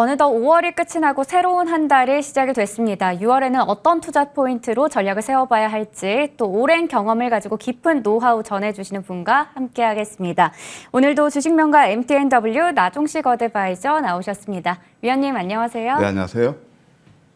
어느덧 5월이 끝이 나고 새로운 한 달이 시작이 됐습니다. 6월에는 어떤 투자 포인트로 전략을 세워봐야 할지 또 오랜 경험을 가지고 깊은 노하우 전해주시는 분과 함께하겠습니다. 오늘도 주식명가 MTNW 나종식 어드바이저 나오셨습니다. 위원님 안녕하세요. 네, 안녕하세요.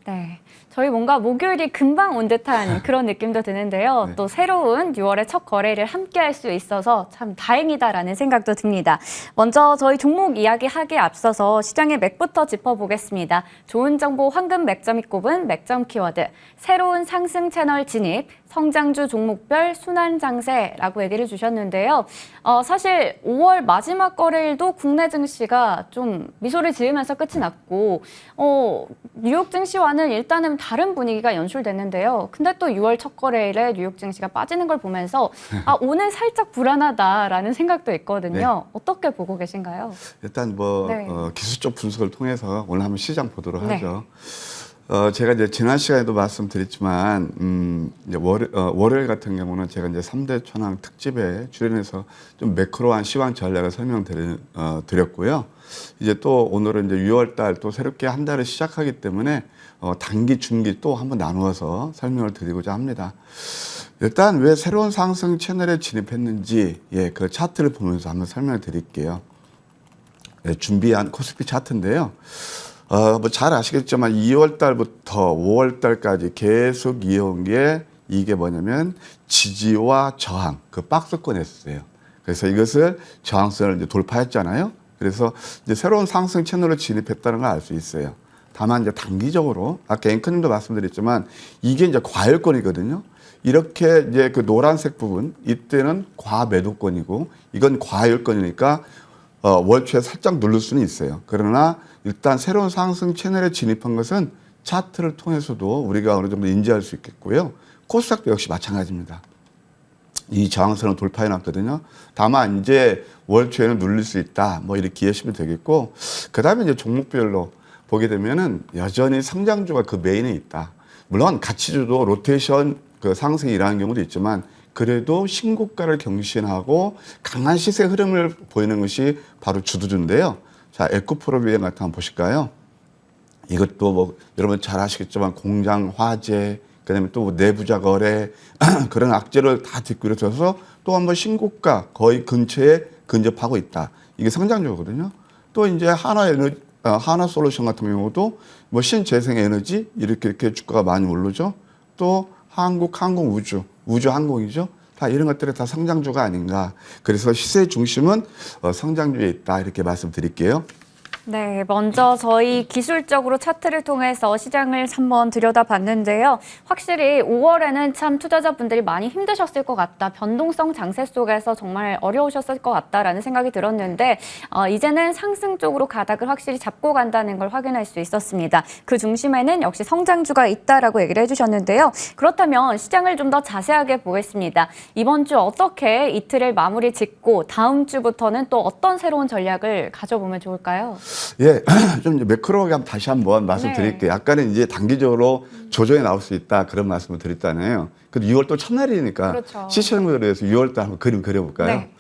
네, 저희 뭔가 목요일이 금방 온 듯한 그런 느낌도 드는데요. 네. 또 새로운 6월의 첫 거래를 함께 할 수 있어서 참 다행이다라는 생각도 듭니다. 먼저 저희 종목 이야기하기에 앞서서 시장의 맥부터 짚어보겠습니다. 좋은 정보 황금 맥점이 꼽은 맥점 키워드, 새로운 상승 채널 진입, 성장주 종목별 순환 장세라고 얘기를 주셨는데요. 사실 5월 마지막 거래일도 국내 증시가 좀 미소를 지으면서 끝이 났고 뉴욕 증시와는 일단은 다른 분위기가 연출됐는데요. 근데 또 6월 첫 거래일에 뉴욕 증시가 빠지는 걸 보면서 오늘 살짝 불안하다라는 생각도 있거든요. 네. 어떻게 보고 계신가요? 일단 네. 기술적 분석을 통해서 오늘 한번 시장 보도록 네. 하죠. 제가 이제 지난 시간에도 말씀드렸지만 이제 월요일 같은 경우는 제가 이제 3대 천왕 특집에 출연해서 좀 매크로한 시황 전략을 설명드렸고요. 이제 또 오늘은 이제 6월 달 또 새롭게 한 달을 시작하기 때문에 단기, 중기 또 한번 나누어서 설명을 드리고자 합니다. 일단 왜 새로운 상승 채널에 진입했는지 그 차트를 보면서 한번 설명을 드릴게요. 준비한 코스피 차트인데요. 뭐 잘 아시겠지만 2월 달부터 5월 달까지 계속 이어온 게 이게 뭐냐면 지지와 저항, 그 박스권이었어요. 그래서 이것을 저항선을 이제 돌파했잖아요. 그래서 이제 새로운 상승 채널로 진입했다는 걸 알 수 있어요. 다만 이제 단기적으로 아까 앵커님도 말씀드렸지만 이게 이제 과열권이거든요. 이렇게 이제 그 노란색 부분 이때는 과매도권이고 이건 과열권이니까 월 초에 살짝 누를 수는 있어요. 그러나 일단 새로운 상승 채널에 진입한 것은 차트를 통해서도 우리가 어느 정도 인지할 수 있겠고요. 코스닥도 역시 마찬가지입니다. 이 저항선을 돌파해 놨거든요. 다만 이제 월 초에는 눌릴 수 있다. 뭐 이렇게 이해하시면 되겠고, 그 다음에 이제 종목별로 보게 되면은 여전히 성장주가 그 메인에 있다. 물론 가치주도 로테이션 그 상승이 일어나는 경우도 있지만 그래도 신고가를 경신하고 강한 시세 흐름을 보이는 것이 바로 주도주인데요. 자, 에코프로비엔 같은 거 한번 보실까요? 이것도 뭐 여러분 잘 아시겠지만 공장 화재, 그다음에 또 내부자 거래 그런 악재를 다 뒷그려져서 또 한 번 신고가 거의 근처에 근접하고 있다. 이게 성장주거든요. 또 이제 하나솔루션 같은 경우도 뭐 신재생에너지 이렇게 주가가 많이 오르죠. 또 우주항공이죠. 다 이런 것들이 다 성장주가 아닌가. 그래서 시세 중심은 성장주에 있다. 이렇게 말씀드릴게요. 네, 먼저 저희 기술적으로 차트를 통해서 시장을 한번 들여다봤는데요. 확실히 5월에는 참 투자자분들이 많이 힘드셨을 것 같다. 변동성 장세 속에서 정말 어려우셨을 것 같다라는 생각이 들었는데 이제는 상승 쪽으로 가닥을 확실히 잡고 간다는 걸 확인할 수 있었습니다. 그 중심에는 역시 성장주가 있다라고 얘기를 해주셨는데요. 그렇다면 시장을 좀 더 자세하게 보겠습니다. 이번 주 어떻게 이틀을 마무리 짓고 다음 주부터는 또 어떤 새로운 전략을 가져보면 좋을까요? 좀 이제 매크로하게 다시 한번 말씀드릴게요. 약간은 이제 단기적으로 조정이 나올 수 있다 그런 말씀을 드렸잖아요. 근데 6월 또 첫날이니까 그렇죠. 시청자들에 대해서 6월 달 한번 그림 그려볼까요? 네.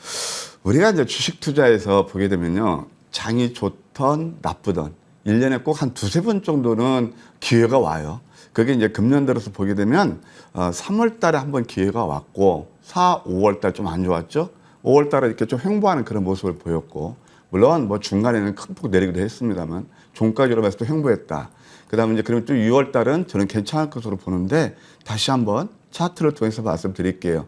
우리가 이제 주식 투자에서 보게 되면요, 장이 좋던 나쁘던 1년에 꼭 한 두세 번 정도는 기회가 와요. 그게 이제 금년 들어서 보게 되면 3월 달에 한번 기회가 왔고 4, 5월 달 좀 안 좋았죠. 5월 달에 이렇게 좀 횡보하는 그런 모습을 보였고, 물론 뭐 중간에는 큰 폭 내리기도 했습니다만 종가적으로 봤을 때 횡보했다. 그다음에 이제 그러면 또 6월 달은 저는 괜찮을 것으로 보는데 다시 한번 차트를 통해서 말씀드릴게요.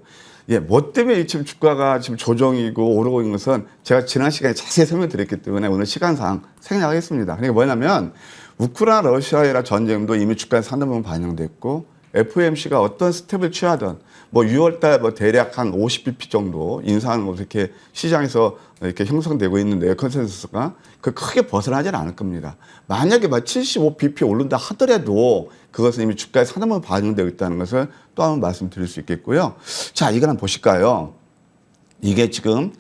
뭐 때문에 지금 주가가 지금 조정이고 오르고 있는 것은 제가 지난 시간에 자세히 설명드렸기 때문에 오늘 시간상 생략하겠습니다. 그러니까 뭐냐면 우크라이나 러시아의 전쟁도 이미 주가에 상당 부분 반영됐고 FOMC가 어떤 스텝을 취하든 뭐 6월 달 뭐 대략 한 50bp 정도 인상하는 것으로 이렇게 시장에서 이렇게 형성되고 있는데 컨센서스가 그 크게 벗어나지는 않을 겁니다. 만약에 막 75bp 오른다 하더라도 그것은 이미 주가에 상당 부분 반영되고 있다는 것을 또 한번 말씀드릴 수 있겠고요. 자, 이걸 한번 보실까요? 이게 지금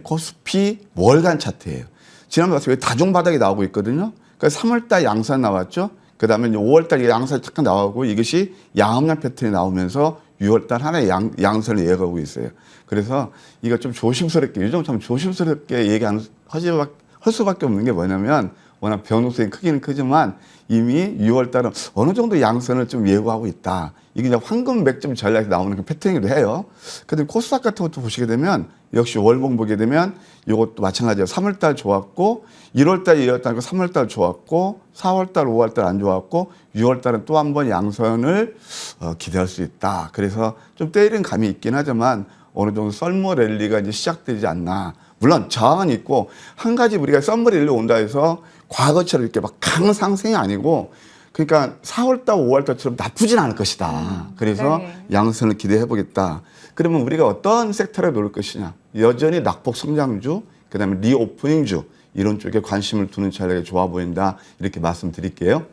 코스피 월간 차트예요. 지난번에 봤을 때 다중바닥이 나오고 있거든요. 그러니까 3월 달 양산 나왔죠. 그 다음에 5월 달 양산이 잠깐 나오고 이것이 양음양 패턴이 나오면서 6월 달 하나의 양선을 이어가고 있어요. 그래서 이거 좀 조심스럽게, 요즘 참 조심스럽게 할 수밖에 없는 게 뭐냐면 워낙 변동성이 크기는 크지만 이미 6월 달은 어느 정도 양선을 좀 예고하고 있다. 이게 이제 황금 맥점 전략이 나오는 그 패턴이기도 해요. 근데 코스닥 같은 것도 보시게 되면 역시 월봉 보게 되면 이것도 마찬가지예요. 3월 달 좋았고 1월 달, 2월 달, 3월 달 좋았고 4월 달, 5월 달 안 좋았고 6월 달은 또 한 번 양선을 기대할 수 있다. 그래서 좀 때리는 감이 있긴 하지만 어느 정도 썰머 랠리가 이제 시작되지 않나. 물론 저항은 있고 한 가지 우리가 썰머 랠리 온다 해서 과거처럼 이렇게 막 강상승이 아니고 그러니까 4월 달, 5월 달처럼 나쁘진 않을 것이다. 그래서 네. 양선을 기대해 보겠다. 그러면 우리가 어떤 섹터를 노릴 것이냐. 여전히 낙폭 성장주, 그다음에 리오프닝주 이런 쪽에 관심을 두는 전략이 좋아 보인다. 이렇게 말씀드릴게요.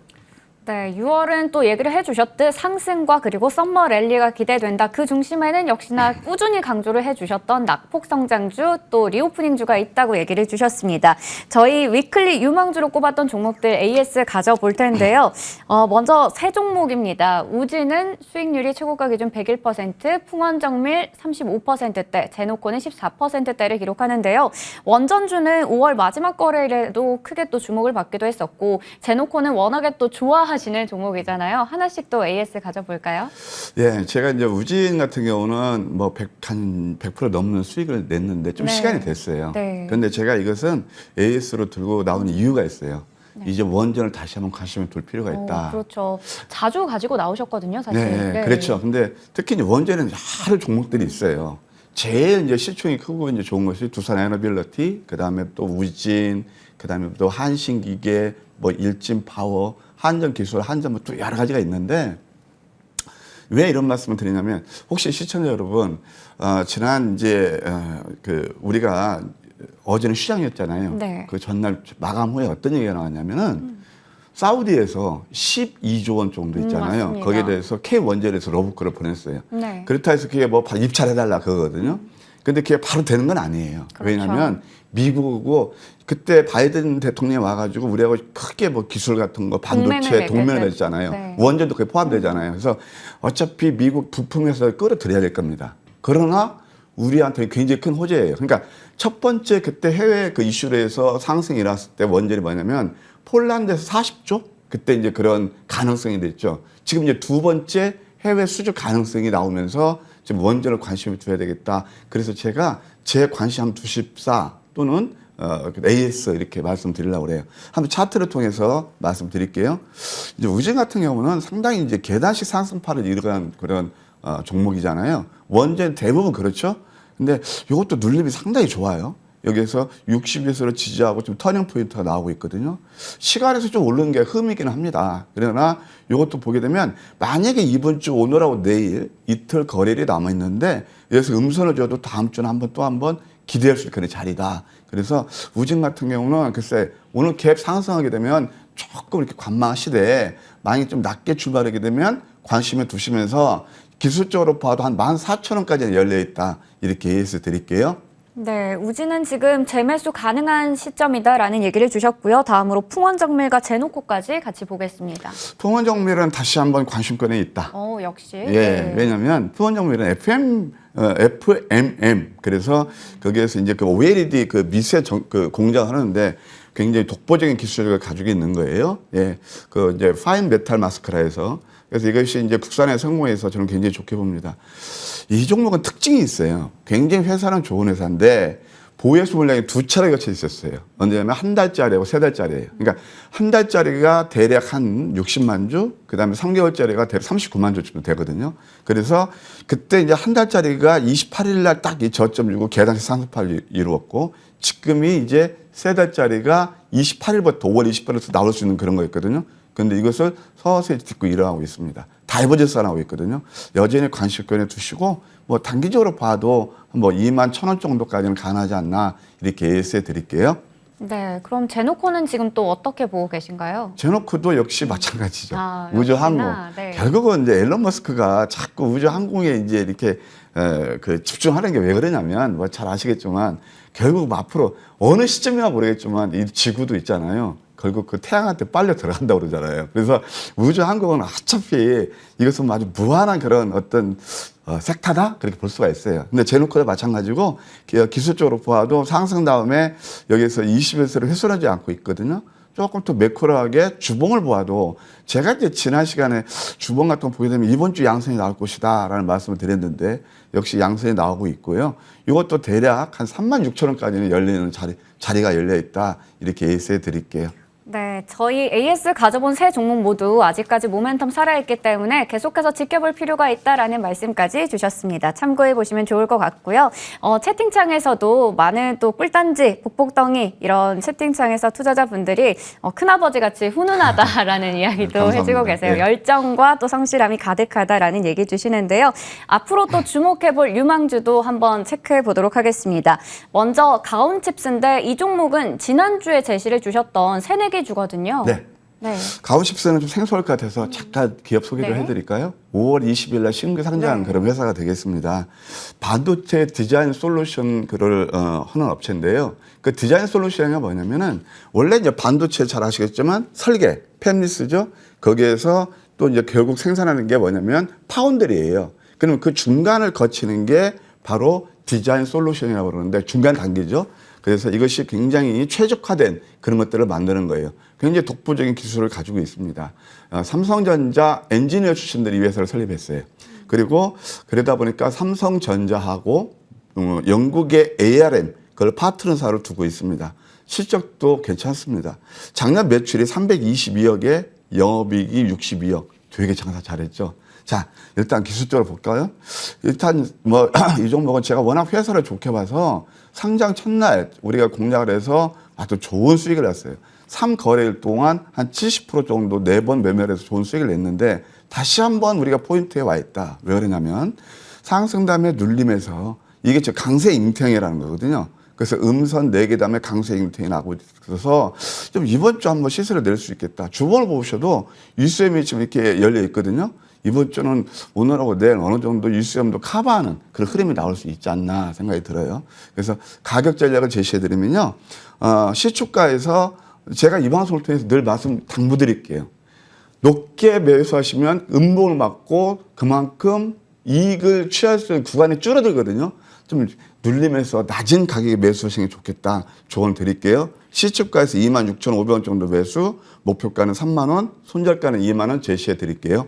네, 6월은 또 얘기를 해주셨듯 상승과 그리고 썸머 랠리가 기대된다. 그 중심에는 역시나 꾸준히 강조를 해주셨던 낙폭 성장주 또 리오프닝주가 있다고 얘기를 해주셨습니다. 저희 위클리 유망주로 꼽았던 종목들 AS 가져볼 텐데요. 먼저 세 종목입니다. 우지는 수익률이 최고가 기준 101%, 풍원정밀 35%대, 제노코는 14%대를 기록하는데요. 원전주는 5월 마지막 거래일에도 크게 또 주목을 받기도 했었고 제노코는 워낙에 또 좋아하시는 종목이잖아요. 하나씩 또 AS 가져볼까요? 예, 제가 이제 우진 같은 경우는 뭐 한 100% 넘는 수익을 냈는데 좀 네. 시간이 됐어요. 네. 그런데 제가 이것은 AS로 들고 나오는 이유가 있어요. 이제 원전을 다시 한번 관심을 둘 필요가 있다. 그렇죠. 자주 가지고 나오셨거든요, 사실. 네, 그렇죠. 근데 특히 이제 원전에는 여러 종목들이 있어요. 제일 이제 시총이 크고 이제 좋은 것이 두산 에너빌리티, 그 다음에 또 우진, 그 다음에 또 한신기계, 뭐 일진파워, 한전기술, 한전 또 여러 가지가 있는데 왜 이런 말씀을 드리냐면 혹시 시청자 여러분 지난 이제 그 우리가 어제는 시장이었잖아요. 네. 그 전날 마감 후에 어떤 얘기가 나왔냐면은 사우디에서 12조 원 정도 있잖아요. 맞습니다. 거기에 대해서 K원전에서 러브콜을 보냈어요. 네. 그렇다 해서 그게 뭐 입찰해달라 그거거든요. 근데 그게 바로 되는 건 아니에요. 그렇죠. 왜냐하면 미국하고 그때 바이든 대통령이 와가지고 우리하고 크게 뭐 기술 같은 거 반도체 동맹을 했잖아요. 네. 원전도 그게 포함되잖아요. 그래서 어차피 미국 부품에서 끌어들여야 될 겁니다. 그러나 우리한테 굉장히 큰 호재예요. 그러니까 첫 번째 그때 해외 그 이슈로 해서 상승이 일어났을 때 원전이 뭐냐면 폴란드에서 40조? 그때 이제 그런 가능성이 됐죠. 지금 이제 두 번째 해외 수주 가능성이 나오면서 지금 원전을 관심을 줘야 되겠다. 그래서 제가 제 관심 한 94 또는 AS 이렇게 말씀드리려고 그래요. 한번 차트를 통해서 말씀드릴게요. 이제 우진 같은 경우는 상당히 이제 계단식 상승파를 이루는 그런 종목이잖아요. 원전 대부분 그렇죠. 근데 이것도 눌림이 상당히 좋아요. 여기에서 60에서 지지하고 좀 터닝 포인트가 나오고 있거든요. 시간에서 좀 오르는 게 흠이긴 합니다. 그러나 이것도 보게 되면 만약에 이번 주 오늘하고 내일 이틀 거래일이 남아 있는데 여기서 음선을 줘도 다음 주는 또 한 번 기대할 수 있는 그런 자리다. 그래서 우진 같은 경우는 글쎄 오늘 갭 상승하게 되면 조금 이렇게 관망하시되 만약에 좀 낮게 출발하게 되면 관심을 두시면서 기술적으로 봐도 한 14,000원까지는 열려 있다. 이렇게 예시 드릴게요. 네, 우지는 지금 재매수 가능한 시점이다라는 얘기를 주셨고요. 다음으로 풍원정밀과 제노코까지 같이 보겠습니다. 풍원정밀은 다시 한번 관심권에 있다. 역시. 예, 네. 왜냐하면 풍원정밀은 FMM 그래서 거기에서 이제 그 OLED 그 미세 그 공장하는데 굉장히 독보적인 기술을 가지고 있는 거예요. 예, 그 이제 파인 메탈 마스크라 해서 그래서 이것이 이제 국산에 성공해서 저는 굉장히 좋게 봅니다. 이 종목은 특징이 있어요. 굉장히 회사는 좋은 회사인데 보유수 물량이 두 차례 거쳐 있었어요. 언제냐면 한 달짜리하고 세 달짜리예요. 그러니까 한 달짜리가 대략 한 60만 주, 그 다음에 3개월짜리가 대략 39만 주 정도 되거든요. 그래서 그때 이제 한 달짜리가 28일 날 딱 이 저점 주고 계단식 상승파를 이루었고 지금이 이제 세 달짜리가 28일부터 5월 28일부터 나올 수 있는 그런 거였거든요. 그런데 이것을 서서히 딛고 일어나고 있습니다. 다이버전스 나오고 있거든요. 여전히 관심권에 두시고 뭐 단기적으로 봐도 뭐 21,000원 정도까지는 가능하지 않나 이렇게 예시해 드릴게요. 네, 그럼 제노코는 지금 또 어떻게 보고 계신가요? 제노크도 역시 마찬가지죠. 아, 우주 항공. 역시나, 네. 결국은 이제 앨런 머스크가 자꾸 우주 항공에 이제 이렇게 그 집중하는 게 왜 그러냐면 뭐 잘 아시겠지만 결국 앞으로 어느 시점이야 모르겠지만 이 지구도 있잖아요. 결국 그 태양한테 빨려 들어간다고 그러잖아요. 그래서 우주 항공은 어차피 이것은 아주 무한한 그런 어떤 섹터다? 그렇게 볼 수가 있어요. 근데 제노코도 마찬가지고 기술적으로 보아도 상승 다음에 여기서 20에서를 훼손하지 않고 있거든요. 조금 더 매크로하게 주봉을 보아도 제가 이제 지난 시간에 주봉 같은 거 보게 되면 이번 주 양선이 나올 것이다라는 말씀을 드렸는데 역시 양선이 나오고 있고요. 이것도 대략 한 36,000원까지는 열리는 자리가 열려 있다. 이렇게 예시해 드릴게요. 네, 저희 AS 가져본 세 종목 모두 아직까지 모멘텀 살아있기 때문에 계속해서 지켜볼 필요가 있다라는 말씀까지 주셨습니다. 참고해 보시면 좋을 것 같고요. 채팅창에서도 많은 또 꿀단지, 복복덩이 이런 채팅창에서 투자자분들이 큰아버지 같이 훈훈하다라는 이야기도 감사합니다. 해주고 계세요. 네. 열정과 또 성실함이 가득하다라는 얘기 주시는데요. 앞으로 또 주목해볼 유망주도 한번 체크해 보도록 하겠습니다. 먼저 가온칩스인데 이 종목은 지난주에 제시를 주셨던 새내기 주거든요. 네. 네. 가온칩스는 좀 생소할 것 같아서 잠깐 기업 소개를 네. 해드릴까요? 5월 20일 날 신규 상장한 그런 회사가 되겠습니다. 반도체 디자인 솔루션 그를 하는 업체인데요. 그 디자인 솔루션이 뭐냐면은 원래 이제 반도체 잘 아시겠지만 설계, 팹리스죠. 거기에서 또 이제 결국 생산하는 게 뭐냐면 파운드리예요. 그러면 그 중간을 거치는 게 바로 디자인 솔루션이라고 그러는데 중간 단계죠. 그래서 이것이 굉장히 최적화된 그런 것들을 만드는 거예요. 굉장히 독보적인 기술을 가지고 있습니다. 삼성전자 엔지니어 출신들이 이 회사를 설립했어요. 그리고 그러다 보니까 삼성전자하고 영국의 ARM 그걸 파트너사로 두고 있습니다. 실적도 괜찮습니다. 작년 매출이 322억에 영업이익이 62억. 되게 장사 잘했죠. 자, 일단 기술적으로 볼까요? 일단 뭐 이 종목은 제가 워낙 회사를 좋게 봐서 상장 첫날 우리가 공략을 해서 아주 좋은 수익을 냈어요. 3거래일 동안 한 70% 정도 4번 매매를 해서 좋은 수익을 냈는데 다시 한번 우리가 포인트에 와 있다. 왜 그러냐면 상승 다음에 눌림에서 이게 저 강세 잉탱이라는 거거든요. 그래서 음선 4개 다음에 강세 잉탱이 나고 있어서 좀 이번 주 한번 시세를 낼 수 있겠다. 주봉을 보셔도 USM이 지금 이렇게 열려 있거든요. 이번 주는 오늘하고 내일 어느 정도 USM도 커버하는 그런 흐름이 나올 수 있지 않나 생각이 들어요. 그래서 가격 전략을 제시해드리면요. 시초가에서 제가 이 방송을 통해서 늘 말씀 당부드릴게요. 높게 매수하시면 음봉을 맞고 그만큼 이익을 취할 수 있는 구간이 줄어들거든요. 좀 눌리면서 낮은 가격에 매수하시는 게 좋겠다. 조언 드릴게요. 시초가에서 26,500원 정도 매수, 목표가는 3만 원, 손절가는 2만 원 제시해 드릴게요.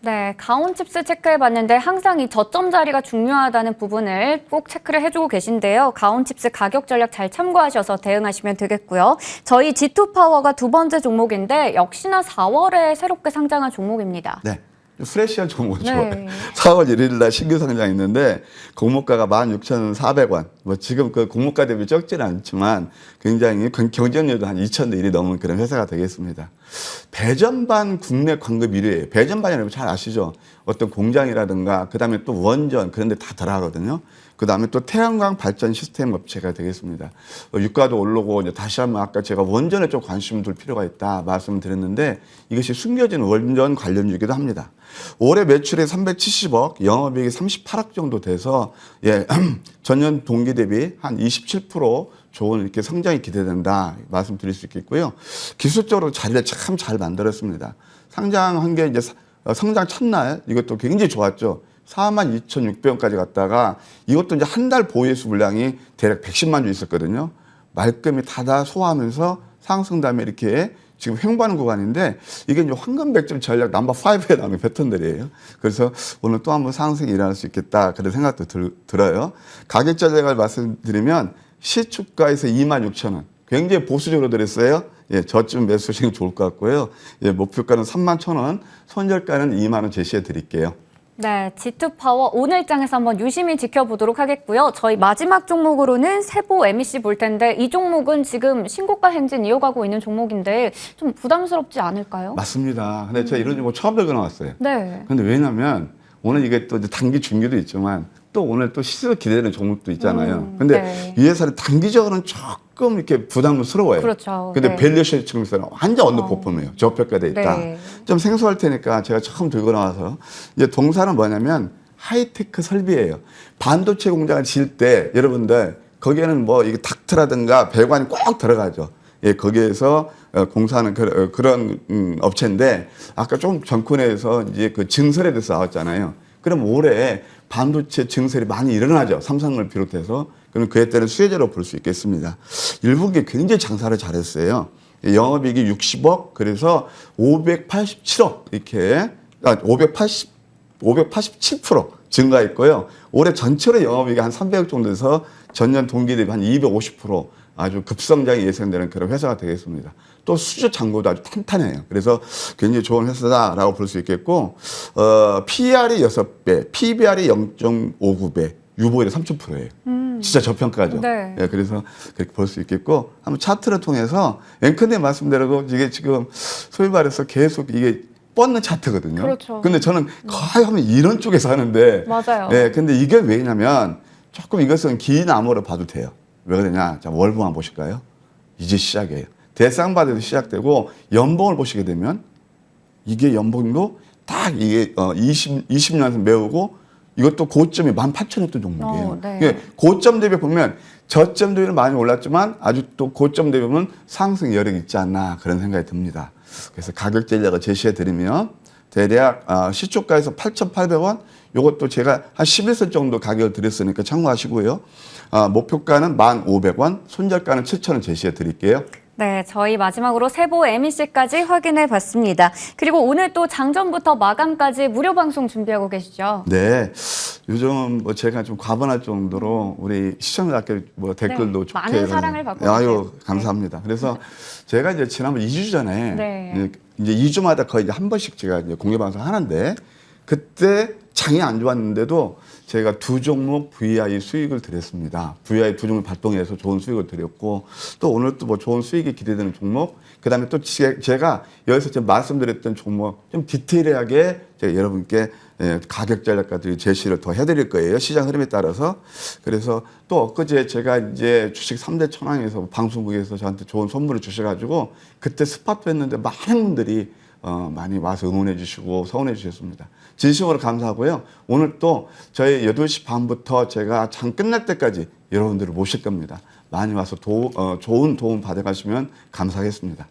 네, 가온칩스 체크해봤는데 항상 이 저점 자리가 중요하다는 부분을 꼭 체크를 해주고 계신데요. 가온칩스 가격 전략 잘 참고하셔서 대응하시면 되겠고요. 저희 G2파워가 두 번째 종목인데 역시나 4월에 새롭게 상장한 종목입니다. 네. 프레시한 종목 네. 좋아요. 4월 1일 날 신규 상장 있는데 공모가가 16,400원. 뭐 지금 그 공모가 대비 적지는 않지만 굉장히 경쟁률도 한 2,000대 1이 넘은 그런 회사가 되겠습니다. 배전반 국내 광급 1위예요. 배전반이라고 잘 아시죠? 어떤 공장이라든가 그다음에 또 원전 그런 데 다 들어가거든요. 그다음에 또 태양광 발전 시스템 업체가 되겠습니다. 유가도 오르고 이제 다시 한번 아까 제가 원전에 좀 관심을 둘 필요가 있다 말씀을 드렸는데 이것이 숨겨진 원전 관련주이기도 합니다. 올해 매출이 370억, 영업이익이 38억 정도 돼서 예, 전년 동기 대비 한 27% 좋은 이렇게 성장이 기대된다 말씀드릴 수 있겠고요. 기술적으로 자리를 참 잘 만들었습니다. 상장한 게 이제 성장 첫날 이것도 굉장히 좋았죠. 42,600원까지 갔다가 이것도 이제 한 달 보유수 물량이 대략 110만 주 있었거든요. 말끔히 타다 소화하면서 상승 다음에 이렇게 지금 횡보하는 구간인데 이게 이제 황금 백점 전략 넘버 5에 나오는 패턴들이에요. 그래서 오늘 또 한번 상승이 일어날 수 있겠다 그런 생각도 들어요. 가격 전략을 말씀드리면 시초가에서 26,000원. 굉장히 보수적으로 드렸어요. 예, 저쯤 매수하시면 좋을 것 같고요. 예, 목표가는 31,000원, 손절가는 2만 원 제시해 드릴게요. 네, G2파워 오늘장에서 한번 유심히 지켜보도록 하겠고요. 저희 마지막 종목으로는 세보 MEC 볼 텐데 이 종목은 지금 신고가 행진 이어가고 있는 종목인데 좀 부담스럽지 않을까요? 맞습니다. 근데 제가 이런 종목 처음 들고 나왔어요. 네. 근데 왜냐면 오늘 이게 또 이제 단기 중기도 있지만 또 오늘 또 시세가 기대되는 종목도 있잖아요. 근데 네. 이 회사는 단기적으로는 조금 이렇게 부담스러워요. 그렇죠. 근데 네. 밸류에이션 측면에서는 완전 언더퍼폼이에요. 저평가돼 있다. 네. 좀 생소할 테니까 제가 처음 들고 나와서 이제 동사는 뭐냐면 하이테크 설비예요. 반도체 공장을 지을 때 여러분들 거기에는 뭐 이게 닥트라든가 배관이 꼭 들어가죠. 예, 거기에서 공사하는 그런 업체인데 아까 좀 전kun에서 이제 그 증설에 대해서 나왔잖아요. 그럼 올해 반도체 증설이 많이 일어나죠. 삼성을 비롯해서. 그럼 그에 따른 수혜자로 볼 수 있겠습니다. 1분기 굉장히 장사를 잘했어요. 영업이익이 60억, 그래서 587억 이렇게 587% 증가했고요. 올해 전체로 영업이익이 한 300억 정도 돼서 전년 동기 대비 한 250% 아주 급성장이 예상되는 그런 회사가 되겠습니다. 또 수주 잔고도 아주 탄탄해요. 그래서 굉장히 좋은 회사다라고 볼 수 있겠고, PER이 6배, PBR이 0.59배, 유보율이 30%예요. 진짜 저평가죠. 네. 예, 그래서 그렇게 볼 수 있겠고, 한번 차트를 통해서 앵커님 말씀대로 이게 지금 소위 말해서 계속 이게 뻗는 차트거든요. 그렇죠. 근데 저는 거의 하면 이런 쪽에서 하는데, 맞아요. 예, 근데 이게 왜냐면 조금 이것은 긴 암호로 봐도 돼요. 왜 그러냐? 자, 월봉 한번 보실까요? 이제 시작이에요. 대상바대도 시작되고 연봉을 보시게 되면 이게 연봉도 딱 이게 20년에서 메우고 이것도 고점이 18,000원대 종목이에요. 네. 이게 고점 대비 보면 저점 대비는 많이 올랐지만 아주 또 고점 대비 보면 상승 여력이 있지 않나 그런 생각이 듭니다. 그래서 가격 전략을 제시해 드리면 대략 시초가에서 8,800원, 요것도 제가 한 11선 정도 가격을 드렸으니까 참고하시고요. 목표가는 1,500원, 손절가는 7,000원 제시해 드릴게요. 네, 저희 마지막으로 세보 MEC까지 확인해 봤습니다. 그리고 오늘 또 장전부터 마감까지 무료 방송 준비하고 계시죠? 네, 요즘 뭐 제가 좀 과분할 정도로 우리 시청자께 뭐 댓글도 네, 좋게 많은 사랑을 받고 아유, 계세요. 감사합니다. 그래서 제가 이제 지난번 2주 전에 네. 이제 2주마다 거의 이제 한 번씩 제가 이제 공개 방송 하는데 그때 장이 안 좋았는데도 제가 두 종목 VI 수익을 드렸습니다. VI 두 종목 발동해서 좋은 수익을 드렸고 또 오늘 또 뭐 좋은 수익이 기대되는 종목, 그다음에 또 제가 여기서 지금 말씀드렸던 종목 좀 디테일하게 제가 여러분께 가격 전략까지 제시를 더 해드릴 거예요. 시장 흐름에 따라서. 그래서 또 엊그제 제가 이제 주식 3대 천왕에서 방송국에서 저한테 좋은 선물을 주셔가지고 그때 스팟도 했는데 많은 분들이 많이 와서 응원해 주시고 성원해 주셨습니다. 진심으로 감사하고요. 오늘 또 저희 8시 반부터 제가 장 끝날 때까지 여러분들을 모실 겁니다. 많이 와서 좋은 도움 받아가시면 감사하겠습니다.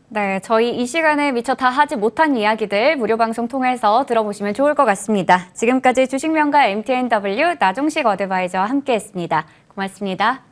네, 저희 이 시간에 미처 다 하지 못한 이야기들 무료 방송 통해서 들어보시면 좋을 것 같습니다. 지금까지 주식명가 MTNW 나종식 어드바이저와 함께했습니다. 고맙습니다.